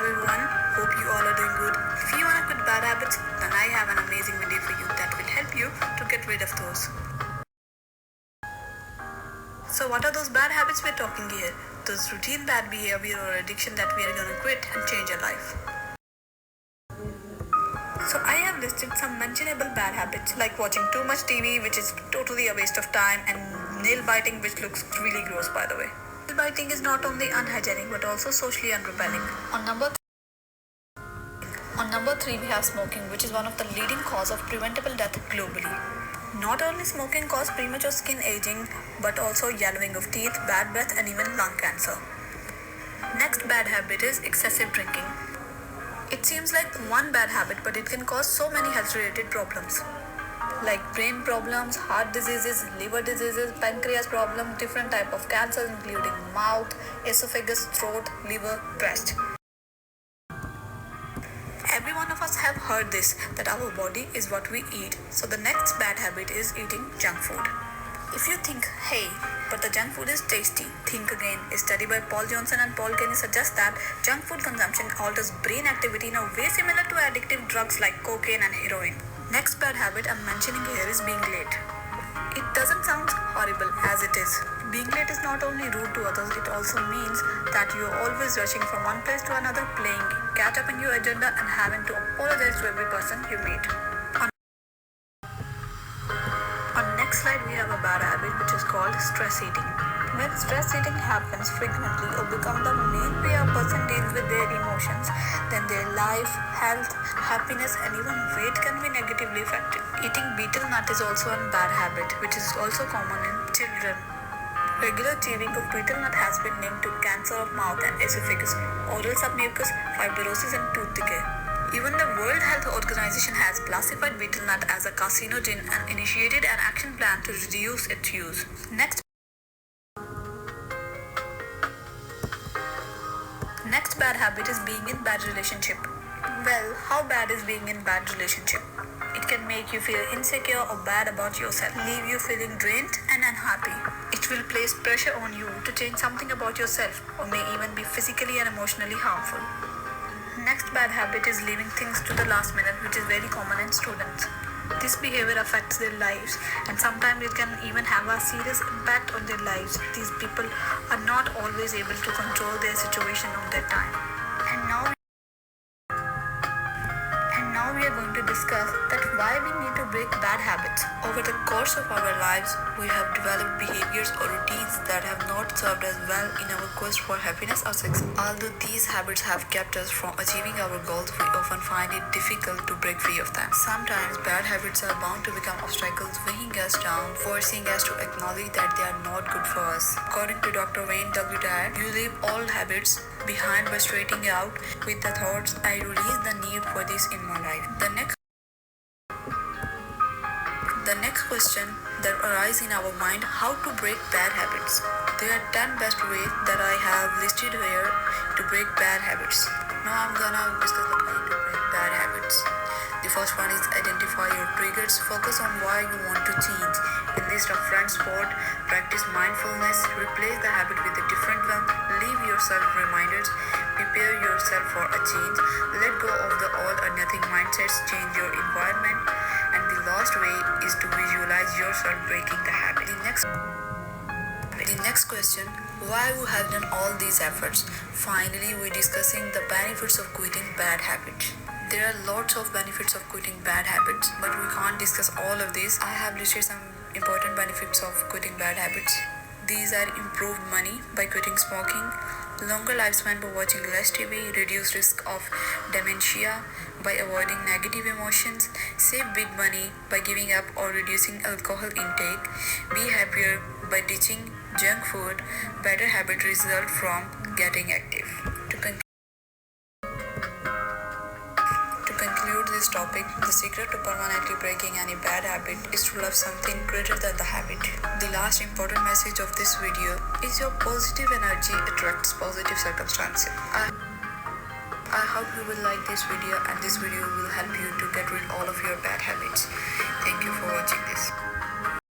everyone, hope you all are doing good. If you want to quit bad habits, then I have an amazing video for you that will help you to get rid of those. So what are those bad habits we're talking here? Those routine bad behavior or addiction that we are gonna quit and change our life. So I have listed some mentionable bad habits like watching too much TV, which is totally a waste of time, and nail biting, which looks really gross by the way. Nail biting is not only unhygienic but also socially unrepelling. On number 3 we have smoking, which is one of the leading cause of preventable death globally. Not only smoking causes premature skin aging, but also yellowing of teeth, bad breath, and even lung cancer. Next bad habit is excessive drinking. It seems like one bad habit, but it can cause so many health-related problems, like brain problems, heart diseases, liver diseases, pancreas problem, different type of cancers including mouth, esophagus, throat, liver, breast. Every one of us have heard this, that our body is what we eat. So the next bad habit is eating junk food. If you think, hey, but the junk food is tasty, think again. A study by Paul Johnson and Paul Kenny suggests that junk food consumption alters brain activity in a way similar to addictive drugs like cocaine and heroin. Next bad habit I'm mentioning here is being late. It doesn't sound horrible as it is. Being late is not only rude to others, it also means that you're always rushing from one place to another, playing catch up in your agenda and having to apologize to every person you meet. On next slide we have a bad habit which is called stress eating. When stress eating happens frequently or become the main way a person deals with their emotions, then their life, health, happiness and even weight can be negatively affected. Eating betel nut is also a bad habit which is also common in children. Regular chewing of betel nut has been linked to cancer of mouth and esophagus, oral submucous, fibrosis and tooth decay. Even the World Health Organization has classified betel nut as a carcinogen and initiated an action plan to reduce its use. Next bad habit is being in bad relationship. Well, how bad is being in bad relationship? It can make you feel insecure or bad about yourself, leave you feeling drained and unhappy. It will place pressure on you to change something about yourself or may even be physically and emotionally harmful. Next bad habit is leaving things to the last minute, which is very common in students. This behavior affects their lives and sometimes it can even have a serious impact on their lives. These people are not always able to control their situation on their time. And now we are going to discuss that why we need to break bad habits. Over the course of our lives, we have developed behaviors or routines that have not served us well in our quest for happiness or success. Although these habits have kept us from achieving our goals, we often find it difficult to break free of them. Sometimes bad habits are bound to become obstacles, weighing us down, forcing us to acknowledge that they are not good for us. According to Dr. Wayne W. Dyer, you leave all habits behind by straightening out with the thoughts, I release the need for this in my life. The next question that arises in our mind, how to break bad habits. There are 10 best ways that I have listed here to break bad habits. Now I'm gonna discuss the way to break bad habits. The first one is identify your triggers. Focus on why you want to change. Enlist a friend sport, practice mindfulness, replace the habit with a different one, leave yourself reminders, prepare yourself for a change, let go of the all or nothing mindsets, change your environment, and the last way is to visualize yourself breaking the habit. The next question, why we have done all these efforts? Finally, we're discussing the benefits of quitting bad habits. There are lots of benefits of quitting bad habits, but we can't discuss all of these. I have listed some important benefits of quitting bad habits. These are improved money by quitting smoking, longer lifespan by watching less TV, reduced risk of dementia by avoiding negative emotions, save big money by giving up or reducing alcohol intake, be happier by ditching junk food, better habit result from getting active. To conclude this topic, the secret to permanently breaking any bad habit is to love something greater than the habit. The last important message of this video is your positive energy attracts positive circumstances. I hope you will like this video and this video will help you to get rid of all of your bad habits. Thank you for watching this.